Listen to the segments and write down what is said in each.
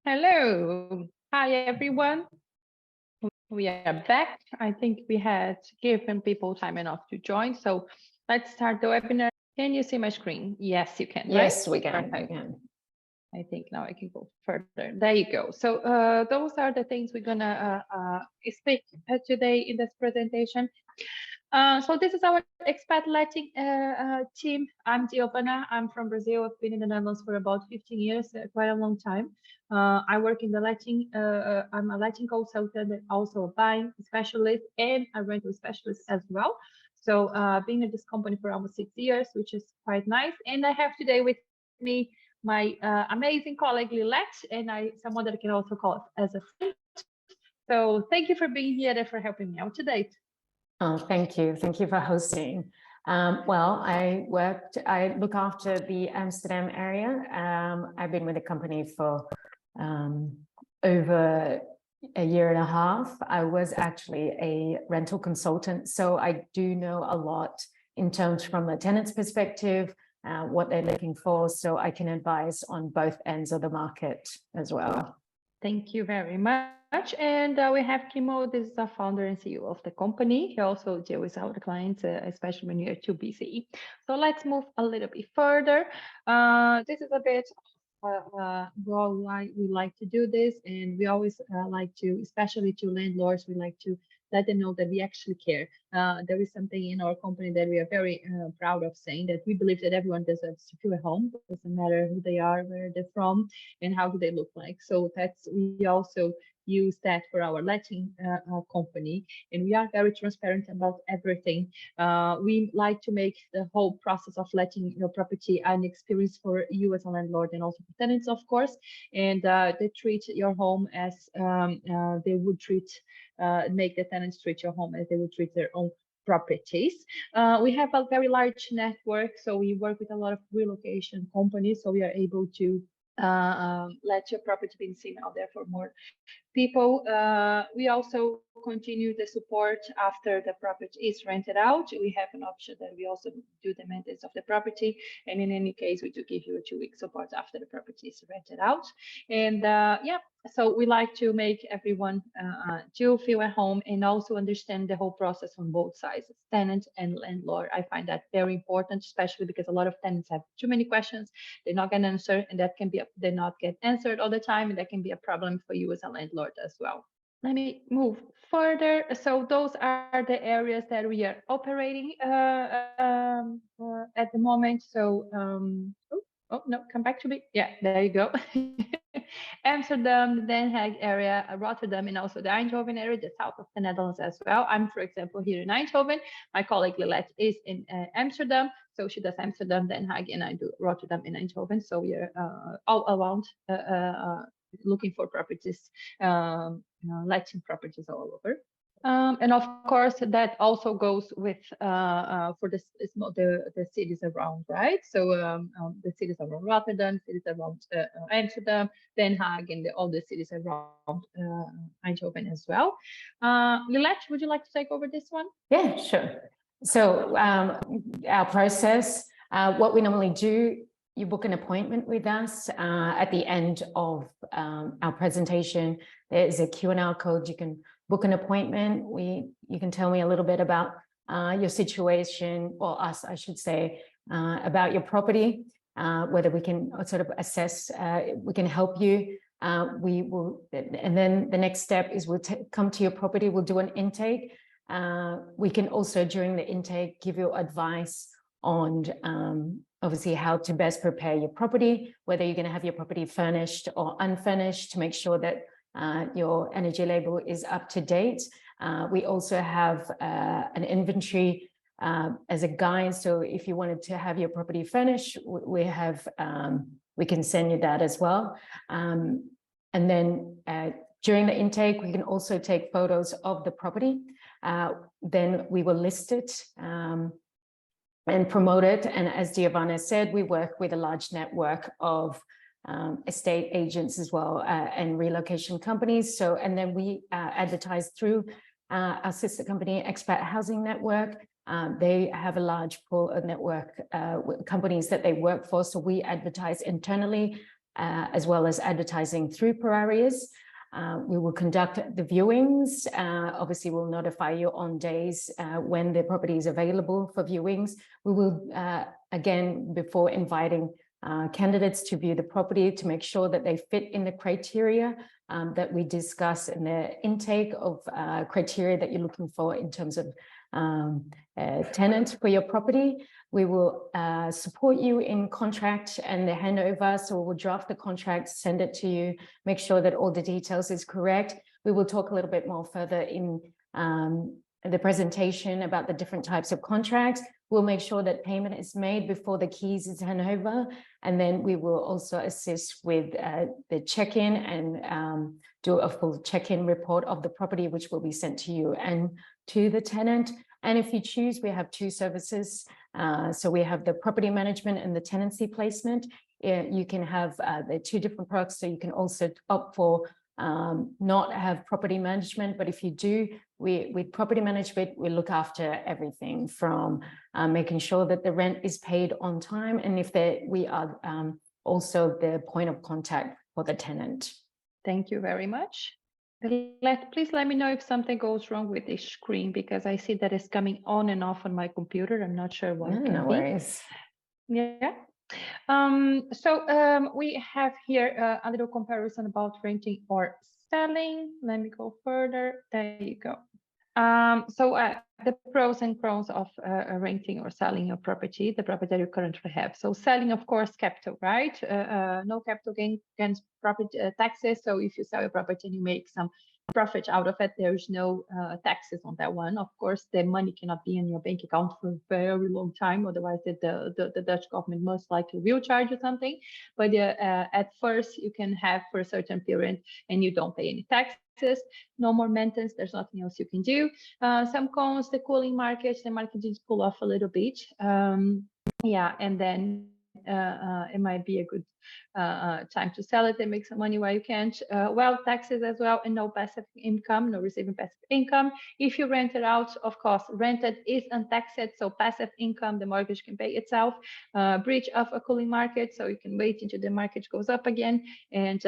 Hello. Hi, everyone. We are back. I think we had given people time enough to join. So let's start the webinar. Can you see my screen? Yes, you can, right? Yes, we can. Perfect. We can. I think now I can go further. There you go. So those are the things we're going to speak today in this presentation. So this is our expat letting team. I'm Diovana. I'm from Brazil. I've been in the Netherlands for about 15 years, quite a long time. I work in the letting. I'm a letting consultant and also a buying specialist and a rental specialist as well. So being in this company for almost 6 years, which is quite nice. And I have today with me my amazing colleague Lilet, and someone that I can also call as a friend. So thank you for being here and for helping me out today. Oh, thank you. Thank you for hosting. Well, I look after the Amsterdam area. I've been with the company for over a year and a half. I was actually a rental consultant, so I do know a lot in terms from the tenant's perspective, what they're looking for, so I can advise on both ends of the market as well. Thank you very much. And we have Kimo. This is the founder and CEO of the company. He also deals with our clients, especially when you're too busy. So let's move a little bit further. This is a bit why we like to do this, and we always like to, especially to landlords, we like to let them know that we actually care. There is something in our company that we are very proud of saying, that we believe that everyone deserves to feel at home. It doesn't matter who they are, where they're from, and how do they look like. So we also use that for our letting company, and we are very transparent about everything. We like to make the whole process of letting your property an experience for you as a landlord and also for tenants, of course. And they treat your home as they would make the tenants treat your home as they would treat their own properties. We have a very large network, so we work with a lot of relocation companies, so we are able to let your property be seen out there for more people. We also continue the support after the property is rented out. We have an option that we also do the maintenance of the property, and in any case, we do give you a 2-week support after the property is rented out. And yeah, so we like to make everyone to feel at home and also understand the whole process on both sides, tenant and landlord. I find that very important, especially because a lot of tenants have too many questions. They're not going to answer, and that can be they not get answered all the time, and that can be a problem for you as a landlord as well. Let me move further. So those are the areas that we are operating at the moment. So oh no, come back to me. Yeah, there you go. Amsterdam, the Den Hague area, Rotterdam, and also the Eindhoven area, the south of the Netherlands as well. I'm, for example, here in Eindhoven. My colleague Lilet is in Amsterdam, so she does Amsterdam, Den Hague, and I do Rotterdam and Eindhoven. So we are all around looking for properties, letting properties all over. And of course, that also goes with for the cities around, right? So the cities around Rotterdam, cities around Amsterdam, Den Haag, and all the cities around Eindhoven as well. Lilet, would you like to take over this one? Yeah, sure. So our process, what we normally do, you book an appointment with us at the end of our presentation. There's a Q&A code. You can book an appointment. You can tell me a little bit about your situation, or us, I should say, about your property, whether we can sort of assess, we can help you. We will, and then the next step is we'll come to your property. We'll do an intake. We can also, during the intake, give you advice on obviously how to best prepare your property, whether you're going to have your property furnished or unfurnished, to make sure that your energy label is up to date. We also have an inventory as a guide. So if you wanted to have your property furnished, we can send you that as well. And then during the intake, we can also take photos of the property. Then we will list it and promote it. And as Diovana said, we work with a large network of estate agents as well, and relocation companies. So, and then we advertise through our sister company, Expat Housing Network. They have a large pool of network companies that they work for. So we advertise internally as well as advertising through per areas. We will conduct the viewings. Obviously, we'll notify you on days when the property is available for viewings. We will, again, before inviting candidates to view the property, to make sure that they fit in the criteria that we discuss in the intake of criteria that you're looking for in terms of tenants for your property. We will support you in contract and the handover. So we'll draft the contract, send it to you, make sure that all the details is correct. We will talk a little bit more further in the presentation about the different types of contracts. We'll make sure that payment is made before the keys is handed over. And then we will also assist with the check-in and do a full check-in report of the property, which will be sent to you and to the tenant. And if you choose, we have two services. So we have the property management and the tenancy placement. You can have the two different products. So you can also opt for not have property management, but if you do, with property management, we look after everything from making sure that the rent is paid on time, and if we are also the point of contact for the tenant. Thank you very much. Please let me know if something goes wrong with this screen, because I see that it's coming on and off on my computer. I'm not sure why. No worries. Yeah. We have here a little comparison about renting or selling. Let me go further. There you go. The pros and cons of renting or selling your property, the property that you currently have. So selling, of course, capital, right? No capital gain against property taxes. So if you sell your property and you make some profit out of it, there's no taxes on that one. Of course, the money cannot be in your bank account for a very long time, otherwise the Dutch government most likely will charge you something. But at first you can have for a certain period and you don't pay any taxes, no more maintenance, there's nothing else you can do. Some cons, the cooling market, the market did cool off a little bit. Yeah, and then it might be a good time to sell it and make some money while you can't. Well, taxes as well, and no passive income, no receiving passive income. If you rent it out, of course, rented is untaxed, so passive income, the mortgage can pay itself. Breach of a cooling market, so you can wait until the market goes up again and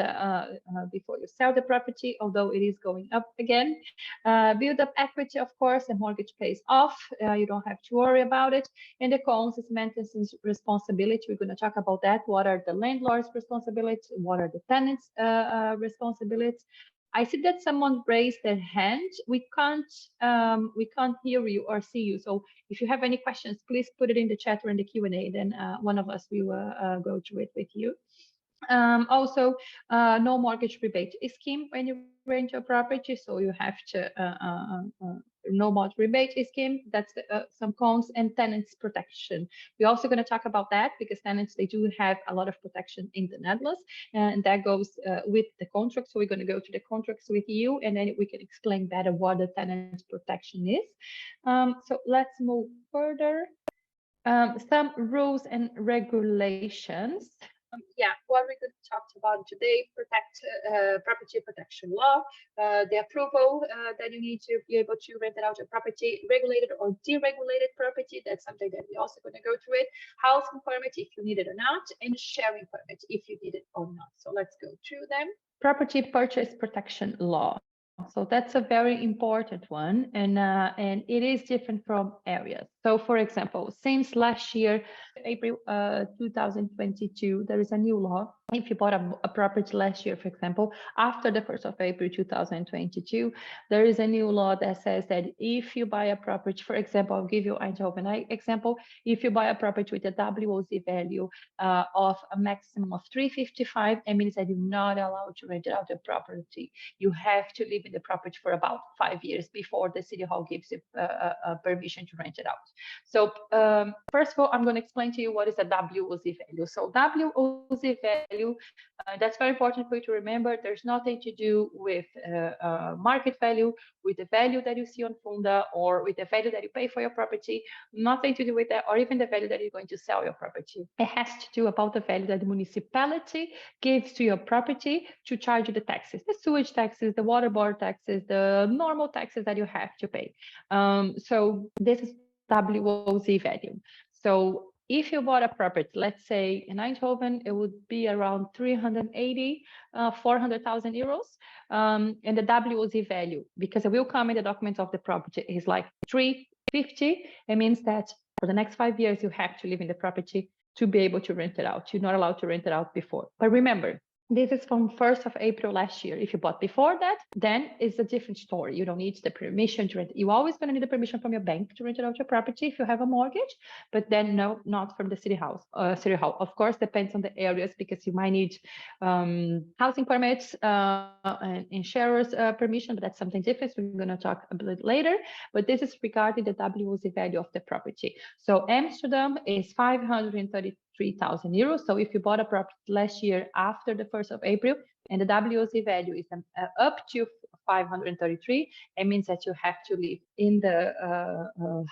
before you sell the property, although it is going up again. Build up equity, of course, the mortgage pays off. You don't have to worry about it. And the cons is maintenance responsibility. We're going to talk about that. What are the landlord's responsibilities? What are the tenants' responsibilities? I see that someone raised their hand. We can't hear you or see you. So if you have any questions, please put it in the chat or in the Q&A. Then one of us will go through it with you. Also, no mortgage rebate scheme when you rent your property, so you have to no mortgage rebate scheme. That's some cons. And tenants protection. We're also going to talk about that, because tenants, they do have a lot of protection in the Netherlands, and that goes with the contract. So we're going to go to the contracts with you, and then we can explain better what the tenant protection is. So let's move further. Some rules and regulations. What we're going to talk about today, property protection law, the approval that you need to be able to rent it out a property, regulated or deregulated property. That's something that we're also going to go through it. Housing permit, if you need it or not, and sharing permit, if you need it or not. So let's go through them. Property purchase protection law. So that's a very important one, and it is different from areas. So, for example, since last year, April 2022, there is a new law. If you bought a property last year, for example, after the 1st of April 2022, there is a new law that says that if you buy a property, for example, I'll give you Eindhoven example. If you buy a property with a WOZ value of a maximum of 355, it means that you're not allowed to rent it out the property. You have to live in the property for about 5 years before the City Hall gives you permission to rent it out. So first of all, I'm going to explain to you what is a WOZ value. So WOZ value, that's very important for you to remember. There's nothing to do with market value, with the value that you see on Funda, or with the value that you pay for your property. Nothing to do with that, or even the value that you're going to sell your property. It has to do about the value that the municipality gives to your property to charge you the taxes, the sewage taxes, the water board taxes, the normal taxes that you have to pay. So this is WOZ value. So if you bought a property, let's say in Eindhoven, it would be around 380, 400,000 euros. And the WOZ value, because it will come in the documents of the property, is like 350. It means that for the next 5 years, you have to live in the property to be able to rent it out. You're not allowed to rent it out before. But remember, this is from 1st of April last year. If you bought before that, then it's a different story. You don't need the permission to rent. You're always going to need the permission from your bank to rent out your property if you have a mortgage, but then no, not from the city hall. Of course, depends on the areas, because you might need housing permits and insurers permission, but that's something different. We're going to talk a bit later. But this is regarding the WOZ value of the property. So Amsterdam is 533,000 euros. So if you bought a property last year after the 1st of April and the WOZ value is up to 533, it means that you have to live in the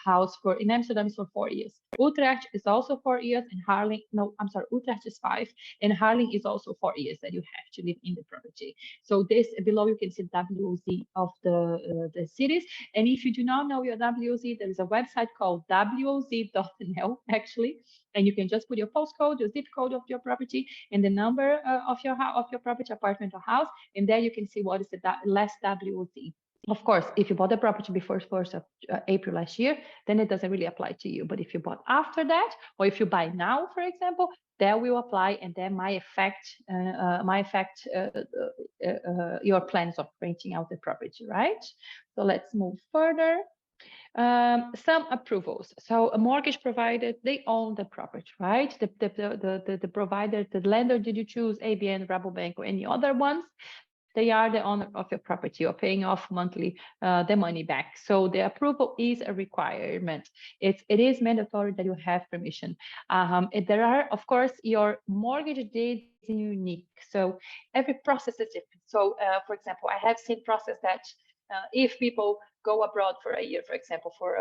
house in Amsterdam is for 4 years. Utrecht is also 4 years, and Haarlem, no, I'm sorry, Utrecht is 5, and Haarlem is also 4 years that you have to live in the property. So this below you can see WOZ of the cities. And if you do not know your WOZ, there is a website called woz.nl actually, and you can just put your postcode, your zip code of your property, and the number of your property, apartment or house, and there you can see what is the last WOZ. Of course, if you bought the property before 1st of April last year, then it doesn't really apply to you. But if you bought after that, or if you buy now, for example, that will apply, and that might affect your plans of renting out the property, right? So let's move further. Some approvals. So a mortgage provider, they own the property, right? The provider, the lender, did you choose ABN, Rabobank, or any other ones? They are the owner of your property or paying off monthly the money back. So the approval is a requirement. It is mandatory that you have permission. There are, of course, your mortgage deed is unique. So every process is different. So for example, I have seen process that if people go abroad for a year, for example, for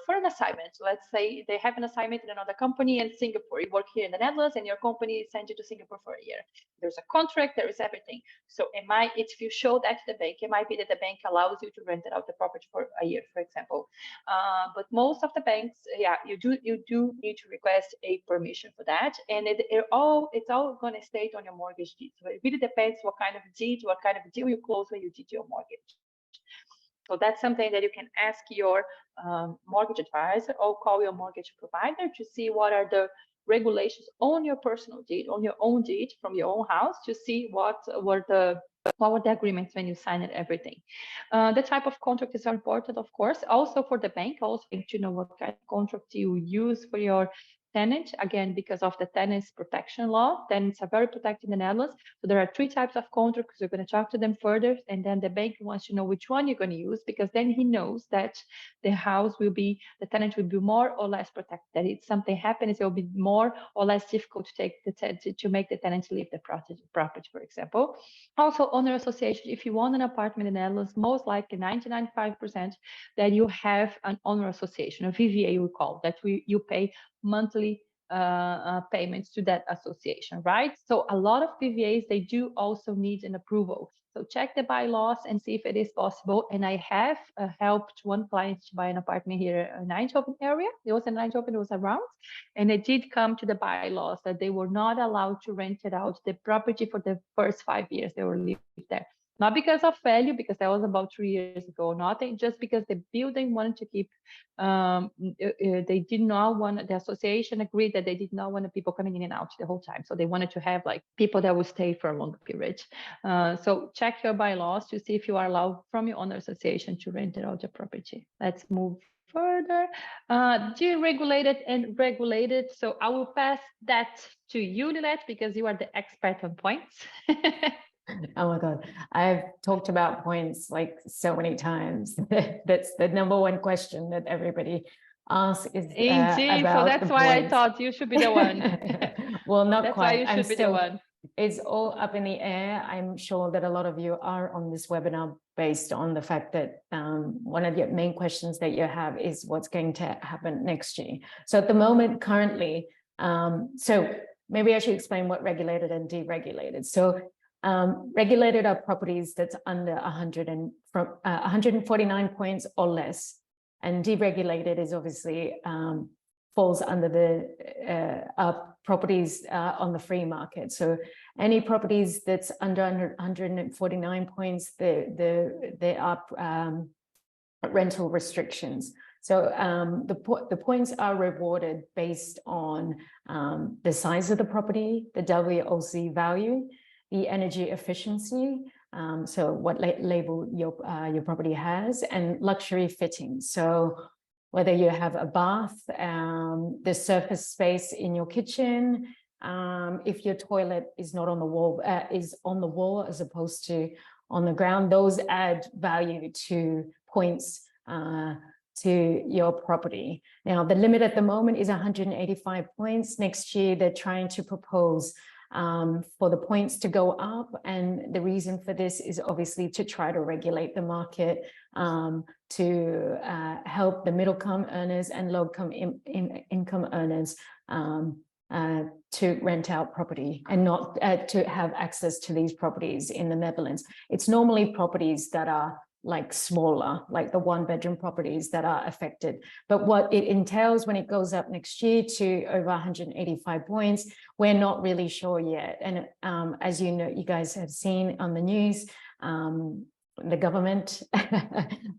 an assignment. Let's say they have an assignment in another company in Singapore. You work here in the Netherlands, and your company sends you to Singapore for a year. There's a contract, there is everything. So if you show that to the bank, it might be that the bank allows you to rent it out the property for a year, for example. But most of the banks, yeah, you do need to request a permission for that, and it's all going to state on your mortgage deed. So it really depends what kind of deal you close when you did your mortgage. So that's something that you can ask your mortgage advisor or call your mortgage provider to see what are the regulations on your personal deed, on your own deed from your own house, to see what were the agreements when you sign it, everything. The type of contract is important, of course, also for the bank, also to know what kind of contract you use for your tenant, again, because of the tenants protection law. Tenants are very protected in the Netherlands. So there are 3 types of contracts. We're going to talk to them further. And then the bank wants to know which one you're going to use, because then he knows that the tenant will be more or less protected. That if something happens, it will be more or less difficult to make the tenant leave the property, for example. Also, owner association. If you own an apartment in the Netherlands, most likely 99.5% that you have an owner association, a VVA we call that. You pay monthly payments to that association, right? So a lot of PVAs, they do also need an approval. So check the bylaws and see if it is possible. And I have helped one client to buy an apartment here in Eindhoven area. It was in Eindhoven, it was around, and it did come to the bylaws that they were not allowed to rent it out the property for the first 5 years they were living there. Not because of value, because that was about 3 years ago, nothing, just because the building wanted to keep, they did not want, the association agreed that they did not want the people coming in and out the whole time. So they wanted to have like people that would stay for a longer period. So check your bylaws to see if you are allowed from your owner association to rent it out your property. Let's move further. Deregulated and regulated. So I will pass that to you, Lilet, because you are the expert on points. Oh my God, I've talked about points like so many times. That's the number one question that everybody asks is Indeed, about so that's why I thought you should be the one. Well, not that's quite. That's why you should be the one. It's all up in the air. I'm sure that a lot of you are on this webinar based on the fact that one of your main questions that you have is what's going to happen next year. So at the moment, currently, so maybe I should explain what regulated and deregulated. So regulated are properties that's under 149 points or less, and deregulated is obviously falls under the properties on the free market. So any properties that's under 149 points, there are rental restrictions. So the points are rewarded based on the size of the property, the WLC value, the energy efficiency, so what label your property has, and luxury fittings. So whether you have a bath, the surface space in your kitchen, if your toilet is not on the wall, is on the wall as opposed to on the ground, those add value to points to your property. Now, the limit at the moment is 185 points. Next year, they're trying to propose for the points to go up. And the reason for this is obviously to try to regulate the market, to help the middle-income earners and low-income earners to rent out property and not to have access to these properties in the Netherlands. It's normally properties that are like smaller, like the one-bedroom properties that are affected. But what it entails when it goes up next year to over 185 points, we're not really sure yet. And as you know, you guys have seen on the news, the government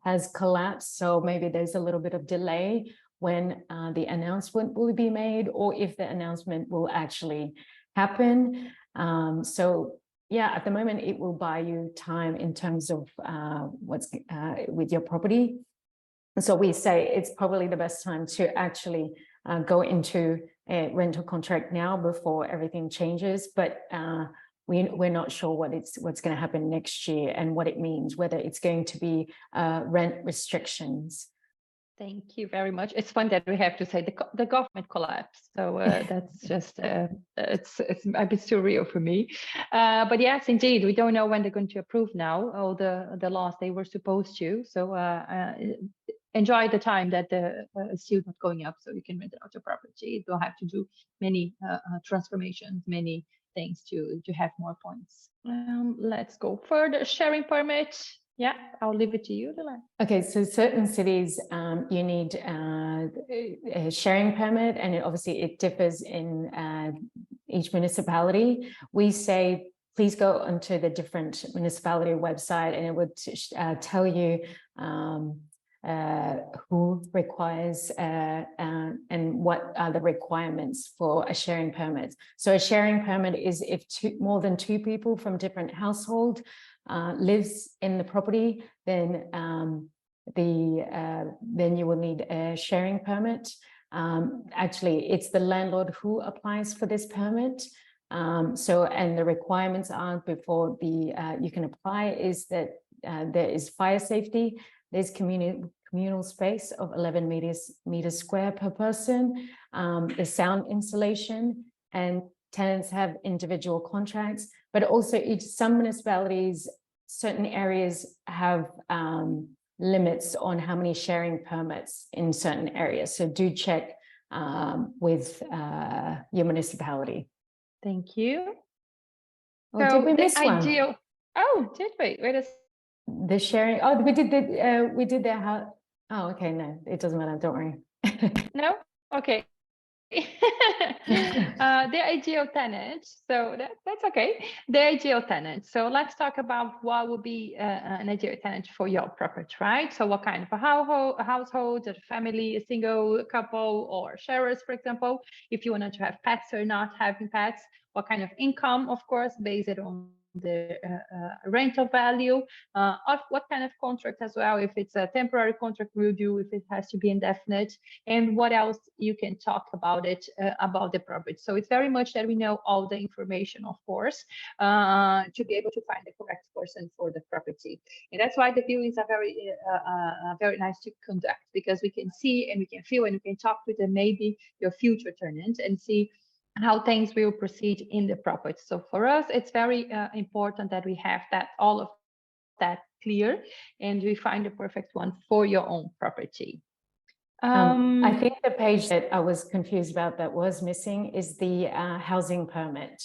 has collapsed. So maybe there's a little bit of delay when the announcement will be made, or if the announcement will actually happen. So yeah, at the moment, it will buy you time in terms of what's with your property. And so we say it's probably the best time to actually go into a rental contract now before everything changes. But we're not sure what's going to happen next year and what it means, whether it's going to be rent restrictions. Thank you very much. It's fun that we have to say the government collapsed. So that's just, it's a bit surreal for me. But yes, indeed, we don't know when they're going to approve now all the laws they were supposed to. So enjoy the time that it's still not going up, so you can rent out your property. You don't have to do many transformations, many things to have more points. Let's go further. Sharing permit. Yeah, I'll leave it to you, Lilet. Okay, so certain cities, you need a sharing permit, and obviously it differs in each municipality. We say, please go onto the different municipality website, and it would tell you who requires and what are the requirements for a sharing permit. So a sharing permit is if more than two people from different households lives in the property, then then you will need a sharing permit. Actually, it's the landlord who applies for this permit. And the requirements are before you can apply is that there is fire safety, there's communal space of 11 meters square per person, the sound insulation, and tenants have individual contracts, but also some municipalities, certain areas have limits on how many sharing permits in certain areas. So do check with your municipality. Thank you. Oh, so did we miss ideal... one? Oh, did we? Wait a The sharing. Oh, we did the how. Oh, okay. No, it doesn't matter. Don't worry. No? Okay. The ideal tenant. So that's okay. The ideal tenant. So let's talk about what would be an ideal tenant for your property, right? So what kind of a household, a family, a single couple, or sharers, for example. If you wanted to have pets or not having pets, what kind of income, of course, based on the rental value, of what kind of contract as well, if it's a temporary contract we'll do, if it has to be indefinite, and what else you can talk about it, about the property. So it's very much that we know all the information, of course, to be able to find the correct person for the property. And that's why the viewings are very nice to conduct, because we can see and we can feel and we can talk with maybe your future tenant and see how things will proceed in the property. So for us, it's very important that we have all of that clear, and we find the perfect one for your own property. I think the page that I was confused about that was missing is the housing permit.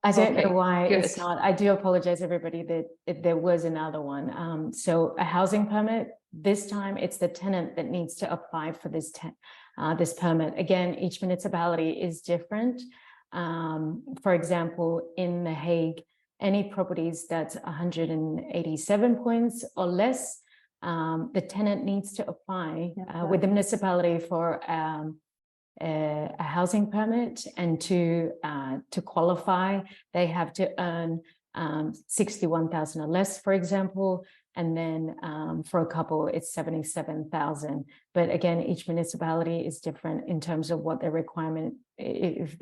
I don't know why it's not. I do apologize, everybody, that there was another one. So a housing permit, this time it's the tenant that needs to apply for this this permit. Again, each municipality is different. For example, in The Hague, any properties that's 187 points or less, the tenant needs to apply with the municipality for a housing permit, and to qualify, they have to earn 61,000 or less, for example, and then for a couple, it's 77,000. But again, each municipality is different in terms of what their requirement, if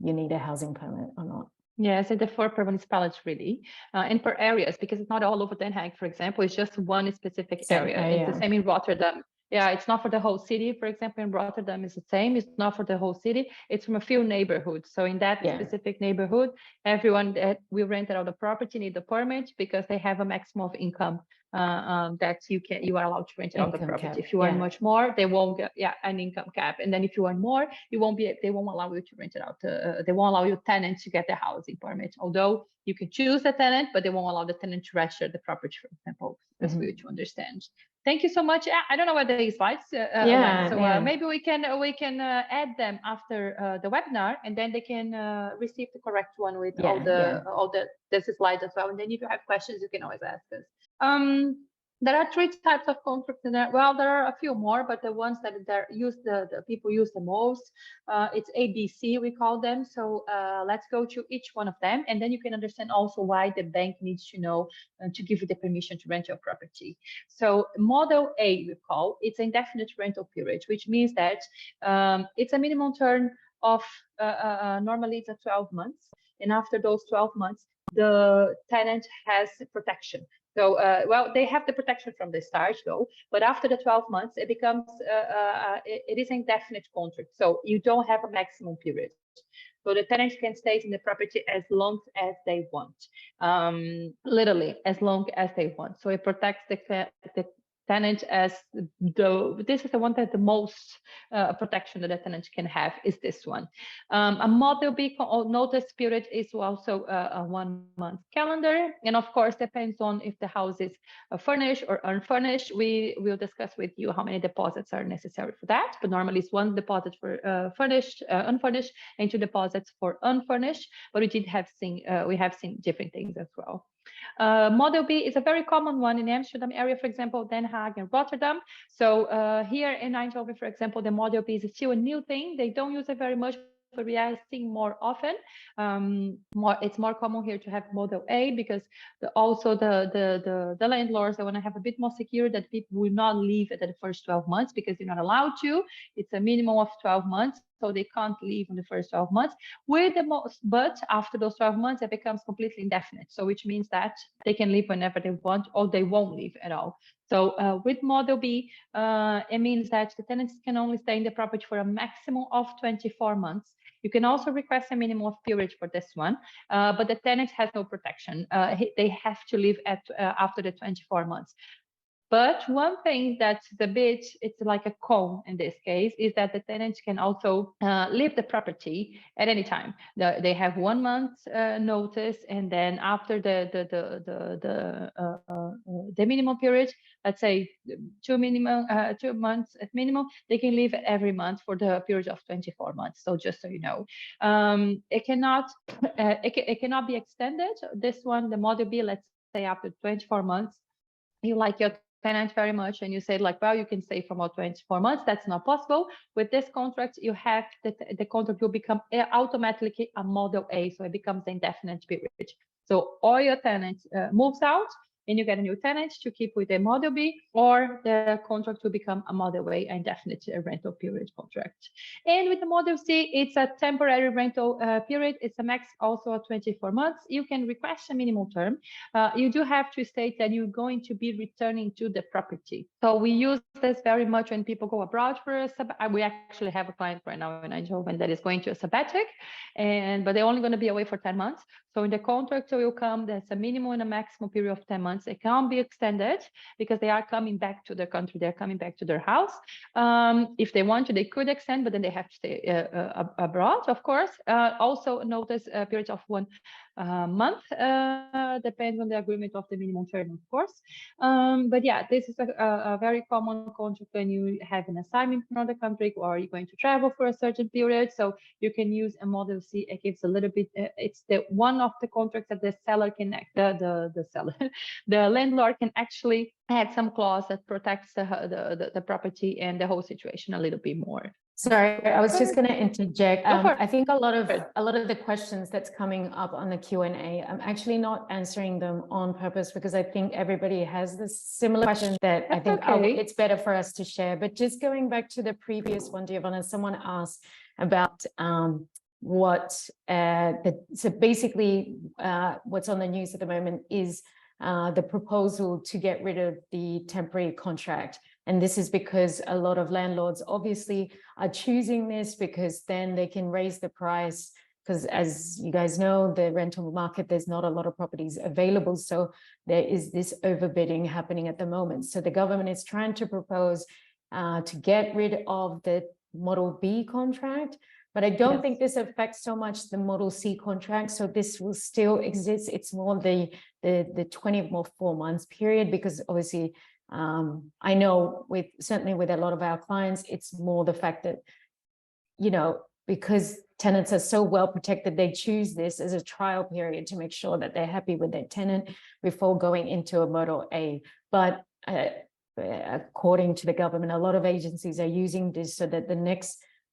you need a housing permit or not. Yes, it differs per municipality really, and per areas, because it's not all over Den Haag, for example, it's just one specific area. It's the same in Rotterdam. Yeah, it's not for the whole city. For example, in Rotterdam, it's the same. It's not for the whole city. It's from a few neighborhoods. So in that specific neighborhood, everyone that we rented out the property need the permit, because they have a maximum of income that you are allowed to rent out the property. Cap. If you earn much more, they won't get an income cap. And then if you earn more, they won't allow you to rent it out. They won't allow your tenant to get the housing permit. Although you can choose a tenant, but they won't allow the tenant to register the property, for example. That's for you to understand. Thank you so much. I don't know where the slides went, so maybe we can add them after the webinar, and then they can receive the correct one with all the slides as well. And then if you have questions, you can always ask us. There are 3 types of contracts in there. Well, there are a few more, but the ones that the people use the most, it's ABC, we call them. So let's go to each one of them, and then you can understand also why the bank needs to know to give you the permission to rent your property. So model A, we call it's indefinite rental period, which means that it's a minimum term of normally it's 12 months, and after those 12 months, the tenant has protection. So, well, they have the protection from the start, though, but after the 12 months, it becomes, it is an indefinite contract. So you don't have a maximum period. So the tenants can stay in the property as long as they want, literally as long as they want. So it protects the tenant as this is the one that the most protection that a tenant can have is this one. A model B notice period is also a 1 month calendar, and of course depends on if the house is furnished or unfurnished. We will discuss with you how many deposits are necessary for that, but normally it's 1 deposit for furnished, unfurnished, and 2 deposits for unfurnished. But we have seen different things as well. Model B is a very common one in Amsterdam area, for example, Den Haag and Rotterdam. So here in Eindhoven, for example, the Model B is still a new thing. They don't use it very much, but we are seeing more often. It's more common here to have Model A, because also the landlords, they want to have a bit more secure that people will not leave at the first 12 months, because you're not allowed to. It's a minimum of 12 months. So they can't leave in the first 12 months with the most, but after those 12 months, it becomes completely indefinite. So which means that they can leave whenever they want, or they won't leave at all. So with Model B, it means that the tenants can only stay in the property for a maximum of 24 months. You can also request a minimum of period for this one, but the tenant has no protection. They have to leave after the 24 months. But one thing that's it's like a con in this case, is that the tenants can also leave the property at any time. They have 1 month notice, and then after the minimum period, let's say 2 months at minimum, they can leave every month for the period of 24 months. So just so you know, it cannot be extended. This one, the Model B, let's say after 24 months, you like your tenant very much, and you say like, well, you can stay for more 24 months. That's not possible. With this contract, you have the contract will become automatically a Model A, so it becomes the indefinite period. So all your tenants moves out, and you get a new tenant to keep with a Model B, or the contract will become a Model A, indefinite rental period contract. And with the Model C, it's a temporary rental period. It's a max also of 24 months. You can request a minimum term. You do have to state that you're going to be returning to the property. So we use this very much when people go abroad for a sabbatic. We actually have a client right now in Eindhoven that is going to a sabbatic, but they're only going to be away for 10 months. So in the contract will come, there's a minimum and a maximum period of 10 months. It can't be extended because they are coming back to their country. They're coming back to their house. If they want to, they could extend, but then they have to stay abroad, of course. Also notice a period of 1 month, depends on the agreement of the minimum term, of course. But yeah, this is a very common contract when you have an assignment in another country or you're going to travel for a certain period. So you can use a Model C. It gives a little bit, it's the one of the contracts that the seller can, the seller, the landlord can actually add some clause that protects the property and the whole situation a little bit more. Sorry, I was just going to interject. I think a lot it. of the questions that's coming up on the Q&A, I'm actually not answering them on purpose because I think everybody has this similar question that I think it's better for us to share. But just going back to the previous one, Diovana, someone asked about so basically what's on the news at the moment is the proposal to get rid of the temporary contract. And this is because a lot of landlords obviously are choosing this because then they can raise the price, because as you guys know, the rental market, there's not a lot of properties available. So there is this overbidding happening at the moment. So the government is trying to propose to get rid of the Model B contract, but I don't think this affects so much the Model C contract. So this will still exist. It's more the 24 months period, because obviously I know certainly with a lot of our clients, it's more the fact that, you know, because tenants are so well protected, they choose this as a trial period to make sure that they're happy with their tenant before going into a Model A. But according to the government, a lot of agencies are using this so that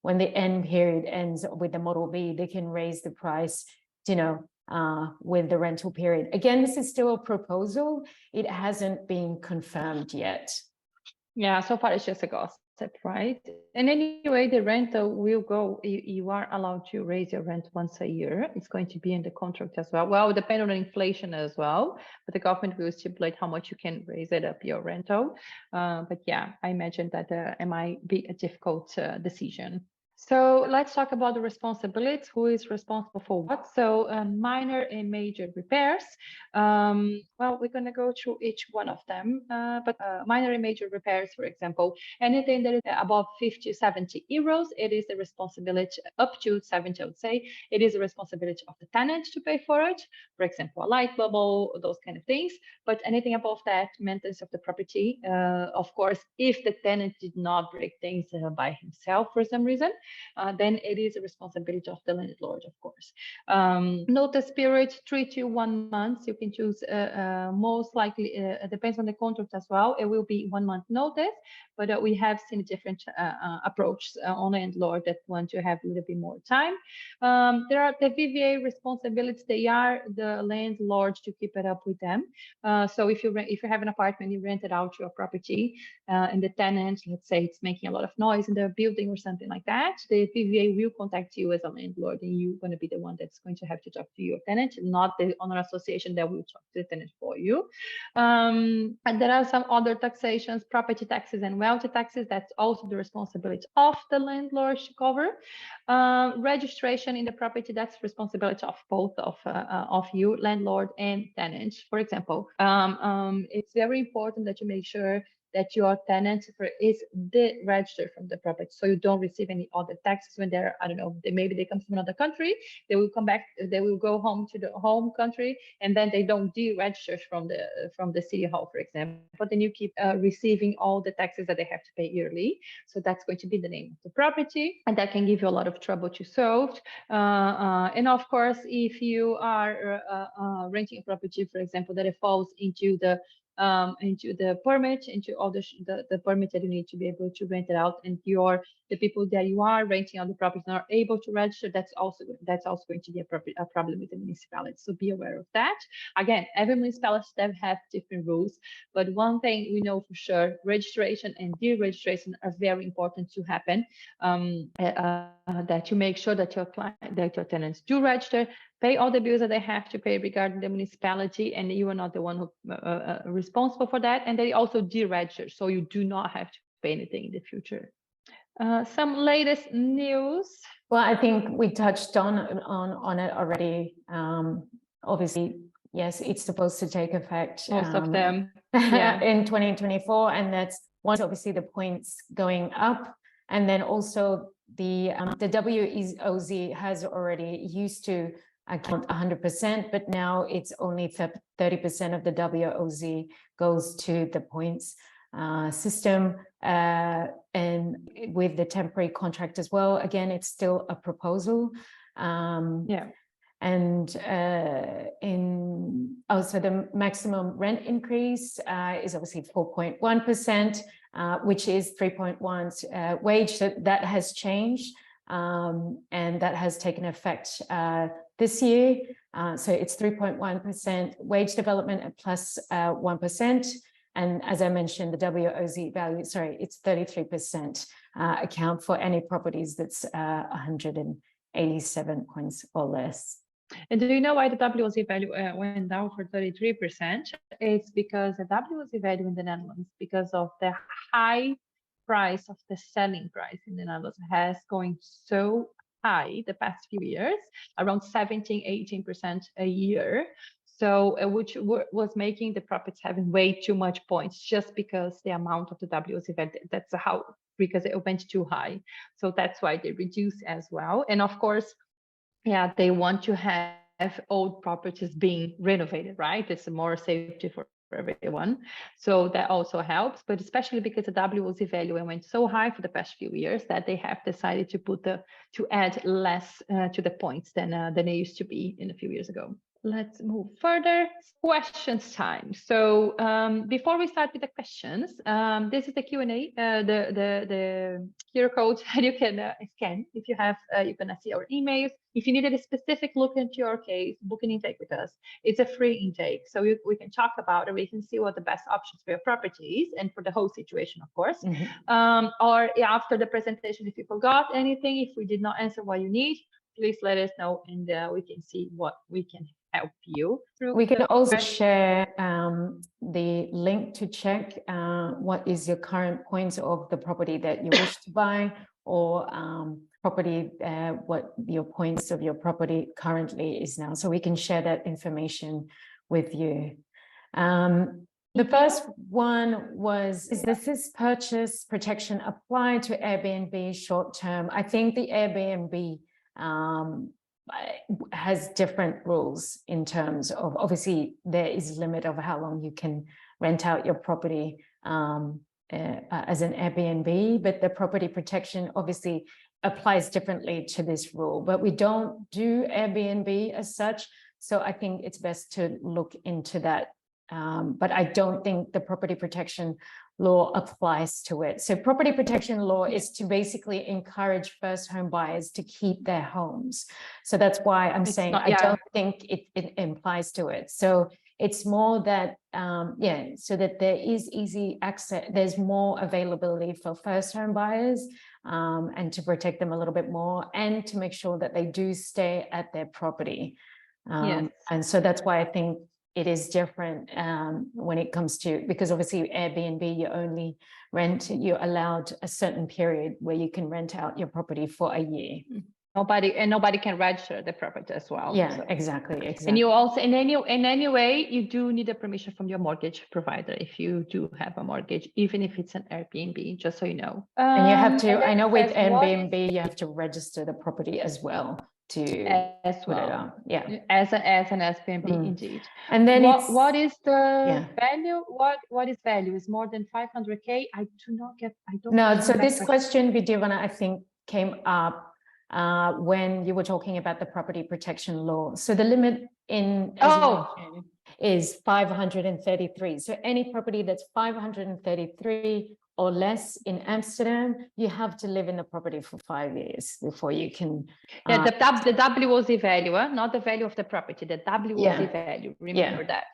when the end period ends with the Model B, they can raise the price, you know, with the rental period. Again, this is still a proposal. It hasn't been confirmed yet. Yeah, so far it's just a gossip, right? And anyway, the rental will go, you are allowed to raise your rent once a year. It's going to be in the contract as well. Well, depending on inflation as well, but the government will stipulate how much you can raise it up your rental. But yeah, I imagine that it might be a difficult decision. So let's talk about the responsibilities. Who is responsible for what? So minor and major repairs. Well, we're going to go through each one of them. But minor and major repairs, for example, anything that is above 50, 70 euros, it is the responsibility up to 70, I would say. It is the responsibility of the tenant to pay for it. For example, a light bubble, those kind of things. But anything above that, maintenance of the property. Of course, if the tenant did not break things by himself for some reason, then it is a responsibility of the landlord, of course. Notice period, 3 to 1 month. You can choose most likely, it depends on the contract as well. It will be 1 month notice, but we have seen different approaches on landlord that want to have a little bit more time. There are the VVA responsibilities. They are the landlord to keep it up with them. So if you have an apartment, you rent it out to your property, and the tenant, let's say it's making a lot of noise in the building or something like that, the PVA will contact you as a landlord, and you're going to be the one that's going to have to talk to your tenant, not the owner association that will talk to the tenant for you. And there are some other taxations, property taxes and wealth taxes. That's also the responsibility of the landlord to cover. Registration in the property, that's responsibility of both of you, landlord and tenant. For example, it's very important that you make sure that your tenant is registered from the property, so you don't receive any other taxes when they're, I don't know, maybe they come from another country, they will come back, they will go home to the home country, and then they don't deregister from the city hall, for example. But then you keep receiving all the taxes that they have to pay yearly. So that's going to be the name of the property, and that can give you a lot of trouble to solve. And of course, if you are renting a property, for example, that it falls into the permit, into all the permit that you need to be able to rent it out, and the people that you are renting out the property are able to register, that's also going to be a problem with the municipality. So be aware of that. Again, every municipality have different rules, but one thing we know for sure, registration and deregistration are very important to happen. That you make sure that your tenants do register, pay all the bills that they have to pay regarding the municipality, and you are not the one who responsible for that. And they also deregister, so you do not have to pay anything in the future. Some latest news. Well, I think we touched on it already. Obviously, yes, it's supposed to take effect. Most of them, yeah, in 2024, and that's one. Obviously, the points going up, and then also the WOZ has already used to account 100%, but now it's only 30% of the WOZ goes to the points system, and with the temporary contract as well. Again, it's still a proposal. And also the maximum rent increase is obviously 4.1%, which is 3.1 wage. So that has changed, and that has taken effect this year. So it's 3.1% wage development at plus 1%. And as I mentioned, the WOZ value, sorry, it's 33% account for any properties that's 187 points or less. And do you know why the WOZ value went down for 33%? It's because the WOZ value in the Netherlands, because of the high price of the selling price in the Netherlands, has going so high the past few years, around 17-18% a year. So which was making the properties having way too much points, just because the amount of the WOZ value, that's how, because it went too high. So that's why they reduced as well. And of course, yeah, they want to have old properties being renovated, right? It's more safety for everyone. So that also helps, but especially because the WOZ value went so high for the past few years that they have decided to add less to the points than they used to be in a few years ago. Let's move further. Questions time. So before we start with the questions, this is the Q&A, the QR code you can scan. If you have, you're gonna see our emails. If you needed a specific look into your case, book an intake with us. It's a free intake, so we can talk about it. We can see what the best options for your property is, and for the whole situation, of course. Or after the presentation, if you forgot anything, if we did not answer what you need, please let us know, and we can see what we can help you through. We can also share the link to check what is your current points of the property that you wish to buy, or property, what your points of your property currently is now. So we can share that information with you. The first one was, does this purchase protection apply to Airbnb short term? I think the Airbnb has different rules in terms of, obviously there is a limit of how long you can rent out your property as an Airbnb, but the property protection obviously applies differently to this rule. But we don't do Airbnb as such, so I think it's best to look into that. But I don't think the property protection law applies to it. So property protection law is to basically encourage first home buyers to keep their homes. So that's why I'm saying I don't think it applies to it. So it's more that, so that there is easy access, there's more availability for first home buyers, and to protect them a little bit more, and to make sure that they do stay at their property. And so that's why I think it is different when it comes to, because obviously Airbnb, you're allowed a certain period where you can rent out your property for a year. Nobody can register the property as well. Yeah, so. Exactly. And you also, in any way, you do need a permission from your mortgage provider if you do have a mortgage, even if it's an Airbnb, just so you know. And you have to, I know with Airbnb, you have to register the property as well. As an Airbnb, indeed. And then what is the value? What is value? Is more than 500K? I don't know. So this question, Diovana, I think came up when you were talking about the property protection law. So the limit is 533. So any property that's 533 or less in Amsterdam, you have to live in the property for 5 years before you can. The WOZ value, not the value of the property, the WOZ value. Remember that.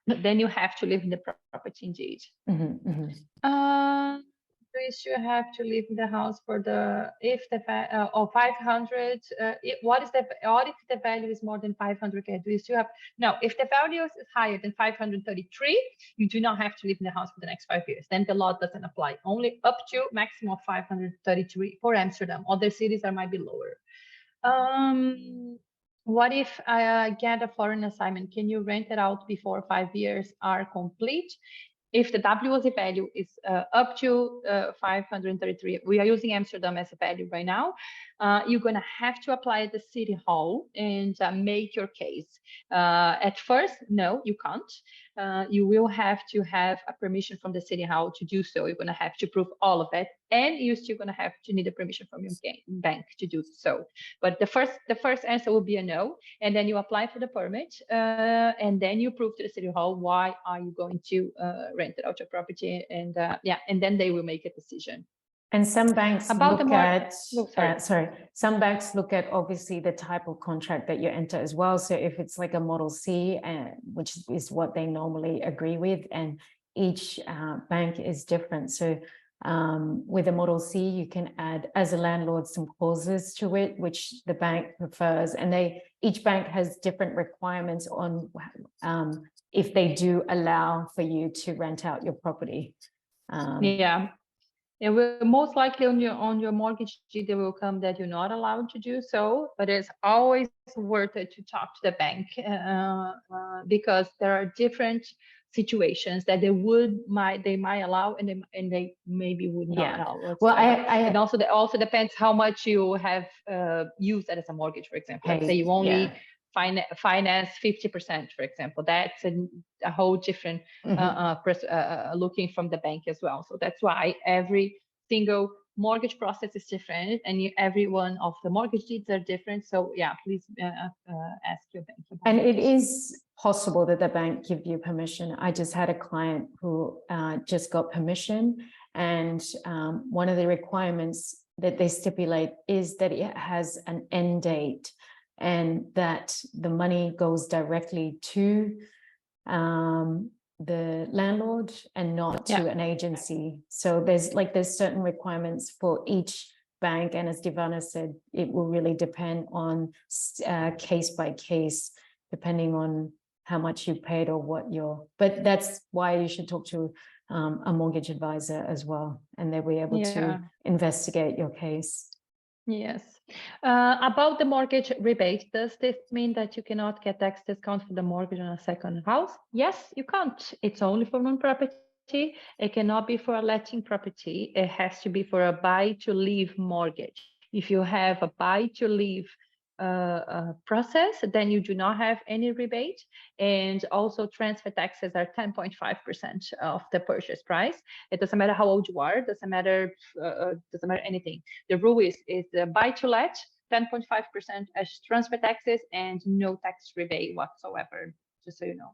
Then you have to live in the property, indeed. You have to live in the house for the 500. What if the value is more than 500K? Do you still have if the value is higher than 533, you do not have to live in the house for the next 5 years. Then the law doesn't apply. Only up to maximum of 533 for Amsterdam. Other cities might be lower. What if I get a foreign assignment? Can you rent it out before 5 years are complete? If the WOZ value is up to 533, we are using Amsterdam as a value right now. you're going to have to apply at the city hall and make your case. At first, no, you can't. You will have to have a permission from the city hall to do so. You're going to have to prove all of it, and you're still going to have to need a permission from your bank to do so. But the first answer will be a no, and then you apply for the permit, and then you prove to the city hall why are you going to rent it out your property, and and then they will make a decision. And some banks About look at, sorry. Some banks look at obviously the type of contract that you enter as well. So if it's like a Model C, which is what they normally agree with, and each bank is different. So with a Model C, you can add as a landlord some clauses to it, which the bank prefers. And each bank has different requirements on if they do allow for you to rent out your property. It will most likely on your mortgage deed, there will come that you're not allowed to do so, but it's always worth it to talk to the bank because there are different situations that they might allow and they maybe would not allow. Well, and also depends how much you have used that as a mortgage, for example. Let's say you only finance 50%, for example. That's a whole different looking from the bank as well. So that's why every single mortgage process is different, and every one of the mortgage deeds are different. So please ask your bank about and it is possible that the bank give you permission. I just had a client who just got permission, and one of the requirements that they stipulate is that it has an end date, and that the money goes directly to the landlord and not to an agency. So there's certain requirements for each bank, and as Diovana said, it will really depend on case by case, depending on how much you paid or what but that's why you should talk to a mortgage advisor as well, and they'll be able to investigate your case. Yes. About the mortgage rebate, does this mean that you cannot get tax discount for the mortgage on a second house? Yes, you can't. It's only for one property. It cannot be for a letting property. It has to be for a buy-to-live mortgage. If you have a buy-to-live process, then you do not have any rebate, and also transfer taxes are 10.5% of the purchase price. It doesn't matter how old you are, doesn't matter anything. The rule is the buy to let 10.5% as transfer taxes and no tax rebate whatsoever, just so you know.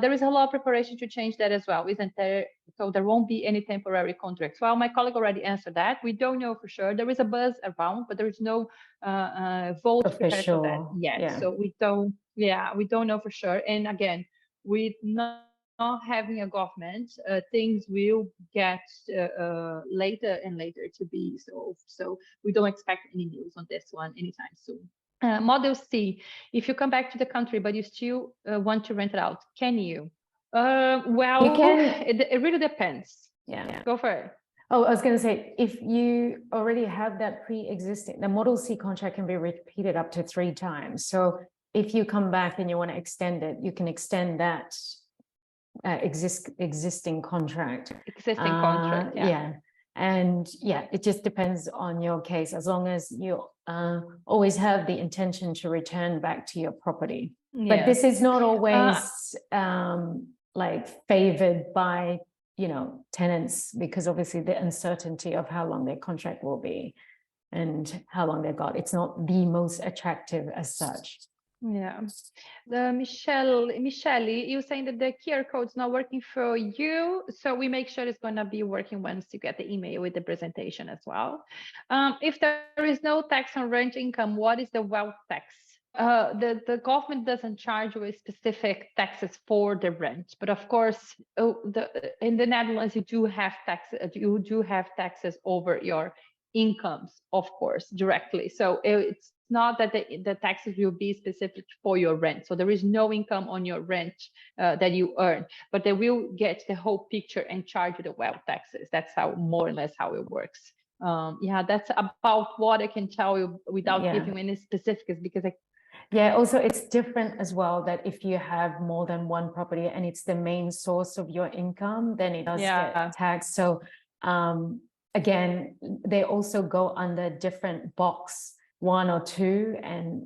There is a lot of preparation to change that as well, isn't there? So there won't be any temporary contracts. Well, my colleague already answered that. We don't know for sure. There is a buzz around, but there is no vote prepared for that yet. So we don't know for sure. And again, with not having a government, things will get later and later to be solved. So we don't expect any news on this one anytime soon. Model C, if you come back to the country, but you still want to rent it out, can you? Well, you can. It really depends. Go for it. Oh, I was going to say, if you already have that pre-existing, the Model C contract can be repeated up to 3 times. So if you come back and you want to extend it, you can extend that existing contract. And it just depends on your case, as long as you always have the intention to return back to your property. But this is not always favored by tenants, because obviously the uncertainty of how long their contract will be and how long they've got, it's not the most attractive as such. Michelle, you're saying that the QR code's not working for you, so we make sure it's going to be working once you get the email with the presentation as well. If there is no tax on rent income, what is the wealth tax? The government doesn't charge you specific taxes for the rent, but of course, in the Netherlands, you do have taxes over your incomes, of course, directly. So it's not that the taxes will be specific for your rent. So there is no income on your rent that you earn, but they will get the whole picture and charge you the wealth taxes. That's how more or less how it works. That's about what I can tell you without giving any specifics, because also it's different as well, that if you have more than one property and it's the main source of your income, then it does get taxed. So again, they also go under different box 1 or 2, and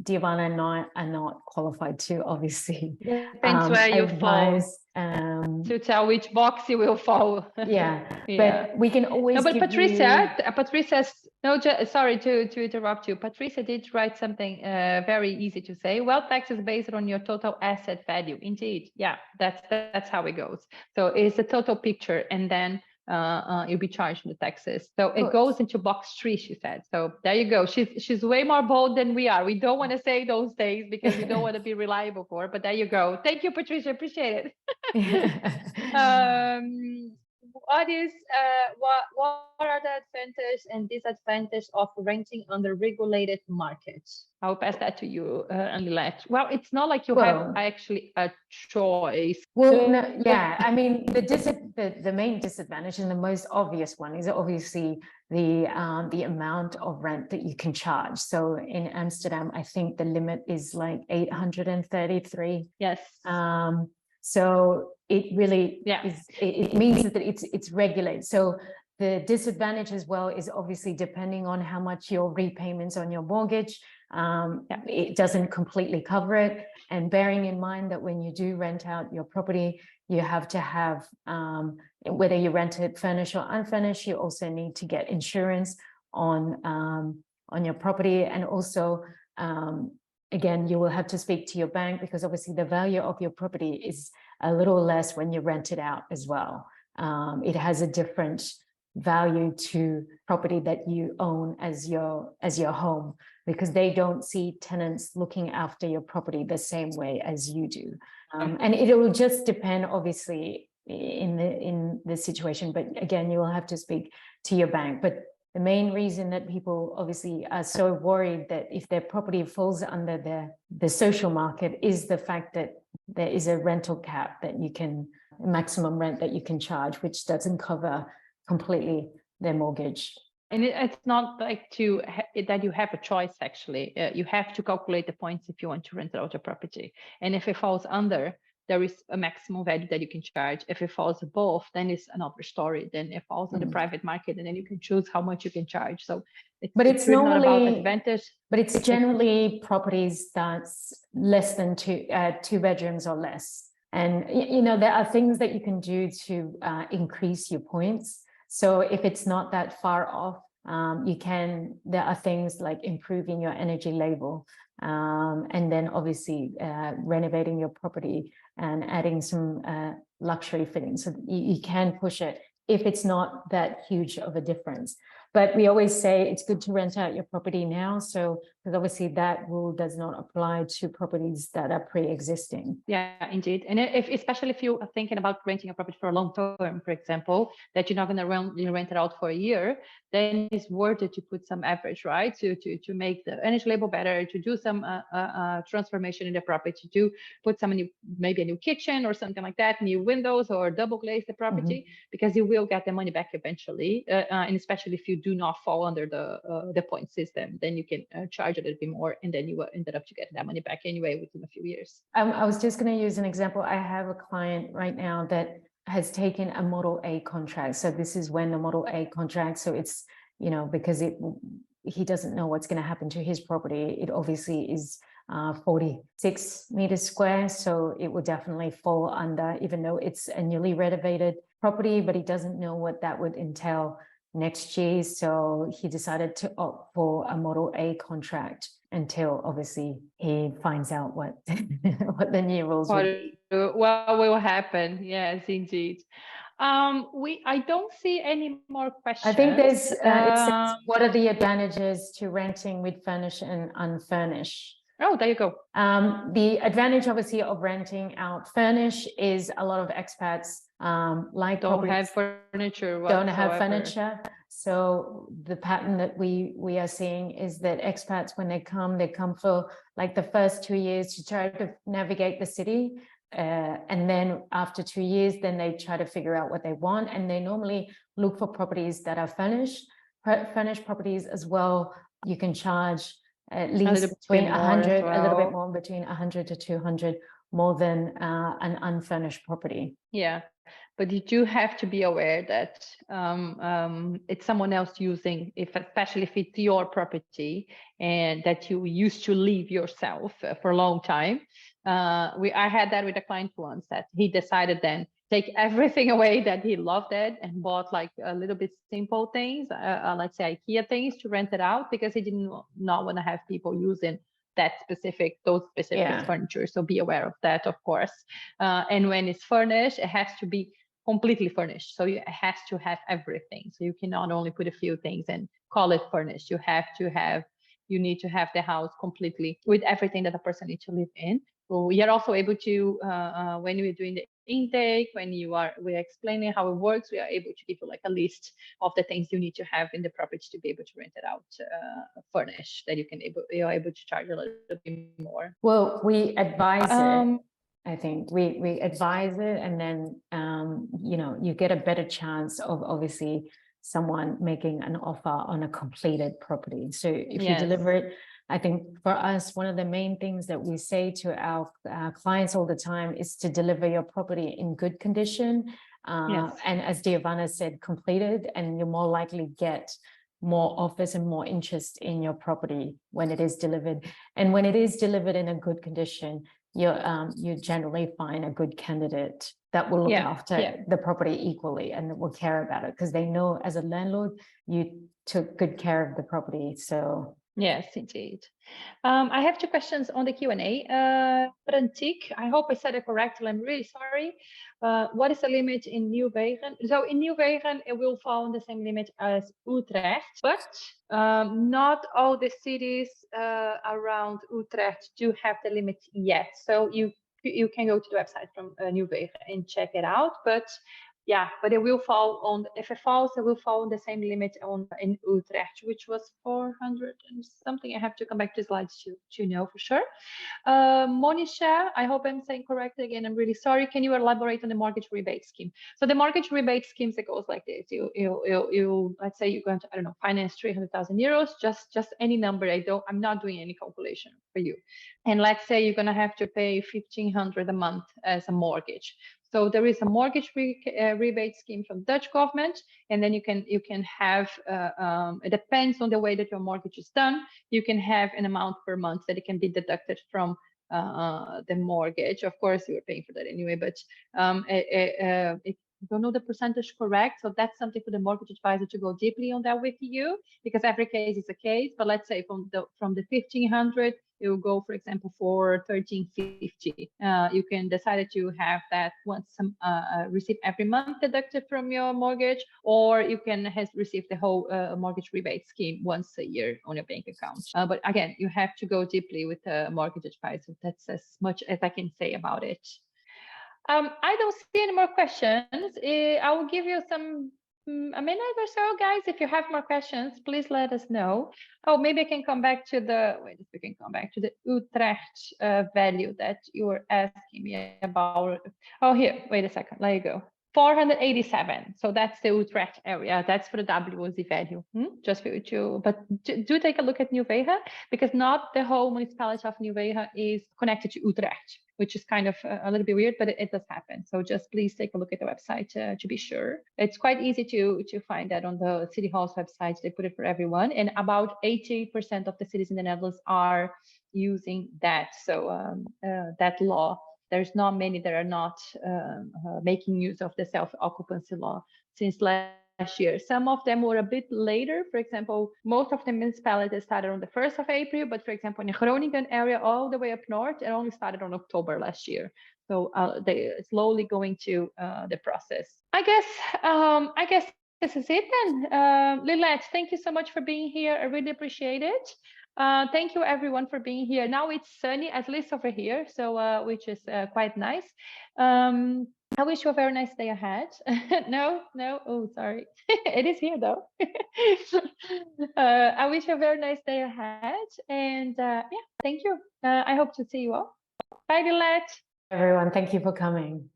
Diovana and I are not qualified to obviously Depends where you advise, fall to tell which box you will fall. yeah, Yeah. but we can always No, but give Patricia, no, sorry to interrupt you. Patricia did write something very easy to say. Wealth tax is based on your total asset value. Indeed, yeah, that's how it goes. So it's a total picture, and then you'll be charged the taxes. So it goes into box 3, she said. So there you go. She's way more bold than we are. We don't want to say those things because we don't want to be reliable for. But there you go. Thank you, Patricia. Appreciate it. What are the advantages and disadvantages of renting under regulated markets? I'll pass that to you, Lilet. Well, it's not like you have actually a choice. Well, no, yeah, I mean, the main disadvantage and the most obvious one is obviously the amount of rent that you can charge. So in Amsterdam, I think the limit is like 833. Yes. So it really is, it means that it's regulated. So the disadvantage as well is obviously depending on how much your repayments on your mortgage, it doesn't completely cover it. And bearing in mind that when you do rent out your property, you have to have, whether you rent it furnished or unfurnished, you also need to get insurance on your property. And also, again, you will have to speak to your bank because obviously the value of your property is a little less when you rent it out as well. It has a different value to property that you own as your home, because they don't see tenants looking after your property the same way as you do. And it will just depend obviously in the situation, but again, you will have to speak to your bank. But the main reason that people obviously are so worried that if their property falls under the social market is the fact that there is a rental cap that you can, maximum rent that you can charge, which doesn't cover completely their mortgage. And it's not like that you have a choice, actually. You have to calculate the points if you want to rent out your property. And if it falls under, there is a maximum value that you can charge. If it falls above, then it's another story. Then it falls in the private market, and then you can choose how much you can charge. So it's really normally not about advantage. But it's generally properties that's less than two bedrooms or less. And, you know, there are things that you can do to increase your points. So if it's not that far off, there are things like improving your energy label, and then obviously renovating your property and adding some luxury fittings. So you can push it if it's not that huge of a difference. But we always say it's good to rent out your property now. So, because obviously that rule does not apply to properties that are pre-existing. Yeah, indeed. And especially if you are thinking about renting a property for a long term, for example, that you're not going to rent it out for a year, then it's worth it to put some effort, right? To make the energy label better, to do some transformation in the property, to put some maybe a new kitchen or something like that, new windows, or double glaze the property, because you will get the money back eventually. And especially if you do not fall under the point system, then you can charge a little bit more, and then you ended up to get that money back anyway within a few years. I was just going to use an example. I have a client right now that has taken a Model A contract. So this is when the Model A contract, so it's, you know, because he doesn't know what's going to happen to his property. It obviously is 46 meters square. So it will definitely fall under, even though it's a newly renovated property, but he doesn't know what that would entail next year. So he decided to opt for a Model A contract until obviously he finds out what the new rules will be. What will happen? Yes, indeed. I don't see any more questions. I think there's it says, what are the advantages to renting with furnished and unfurnished? Oh, there you go. The advantage obviously of renting out furnished is a lot of expats don't have furniture whatsoever. Don't have furniture. So the pattern that we are seeing is that expats, when they come for like the first 2 years to try to navigate the city. And then after 2 years, then they try to figure out what they want. And they normally look for properties that are furnished properties as well. You can charge at least between 100, a little bit more, between 100 to 200 more than an unfurnished property. Yeah, but you do have to be aware that it's someone else using, especially if it's your property and that you used to live yourself for a long time. I had that with a client once, that he decided then take everything away that he loved it and bought like a little bit simple things, let's say IKEA things, to rent it out because he didn't not want to have people using those specific furniture. So be aware of that, of course. And when it's furnished, it has to be completely furnished. So it has to have everything. So you cannot only put a few things and call it furnished. You need to have the house completely with everything that a person needs to live in. So we are also able to, when we're doing the intake, we're explaining how it works, we are able to give you like a list of the things you need to have in the property to be able to rent it out furnished, that you're able to charge a little bit more. Well, we advise it. I think we advise it, and then you get a better chance of obviously someone making an offer on a completed property. So if you deliver it, I think for us, one of the main things that we say to our clients all the time is to deliver your property in good condition. And as Diovana said, completed, and you're more likely get more offers and more interest in your property when it is delivered. And when it is delivered in a good condition, you generally find a good candidate that will look after the property equally and will care about it, because they know as a landlord you took good care of the property. So yes, indeed. I have two questions on the Q&A. Prantik, I hope I said it correctly. I'm really sorry. What is the limit in Nieuwegen? So in Nieuwegen, it will fall in the same limit as Utrecht, but not all the cities around Utrecht do have the limit yet. So you can go to the website from Nieuwegen and check it out. But it will fall on, if it falls, it will fall on the same limit in Utrecht, which was 400 and something. I have to come back to slides to know for sure. Monisha, I hope I'm saying correctly again. I'm really sorry. Can you elaborate on the mortgage rebate scheme? So the mortgage rebate schemes, it goes like this. You let's say you're going to, I don't know, finance 300,000 euros, just any number. I'm not doing any calculation for you. And let's say you're going to have to pay 1,500 a month as a mortgage. So there is a mortgage rebate scheme from the Dutch government, and then you can have, it depends on the way that your mortgage is done, you can have an amount per month that it can be deducted from the mortgage. Of course, you are paying for that anyway, but I don't know the percentage correct. So that's something for the mortgage advisor to go deeply on that with you, because every case is a case. But let's say from the 1,500, it will go, for example, for 1,350. You can decide to have that once receive every month deducted from your mortgage, or you can receive the whole mortgage rebate scheme once a year on your bank account. But again, you have to go deeply with the mortgage advisor. That's as much as I can say about it. I don't see any more questions. I will give you a minute or so, guys. If you have more questions, please let us know. Oh, maybe I can come back to the Utrecht value that you were asking me about. Oh, here, wait a second. Let you go. 487. So that's the Utrecht area. That's for the WOZ value. Just for you to, but do take a look at Nieuwegen, because not the whole municipality of Nieuwegen is connected to Utrecht, which is kind of a little bit weird, but it does happen. So just please take a look at the website to be sure. It's quite easy to find that on the City Hall's website. They put it for everyone, and about 80% of the cities in the Netherlands are using that. So that law. There's not many that are not making use of the self-occupancy law since last year. Some of them were a bit later. For example, most of the municipalities started on the 1st of April, but for example, in the Groningen area, all the way up north, it only started on October last year. So they're slowly going to the process. I guess this is it then. Lilet, thank you so much for being here. I really appreciate it. Thank you everyone for being here. Now it's sunny, at least over here, so which is quite nice. I wish you a very nice day ahead. No, oh, sorry. It is here though. I wish you a very nice day ahead, and thank you. I hope to see you all. Bye, Lilet. Everyone, thank you for coming.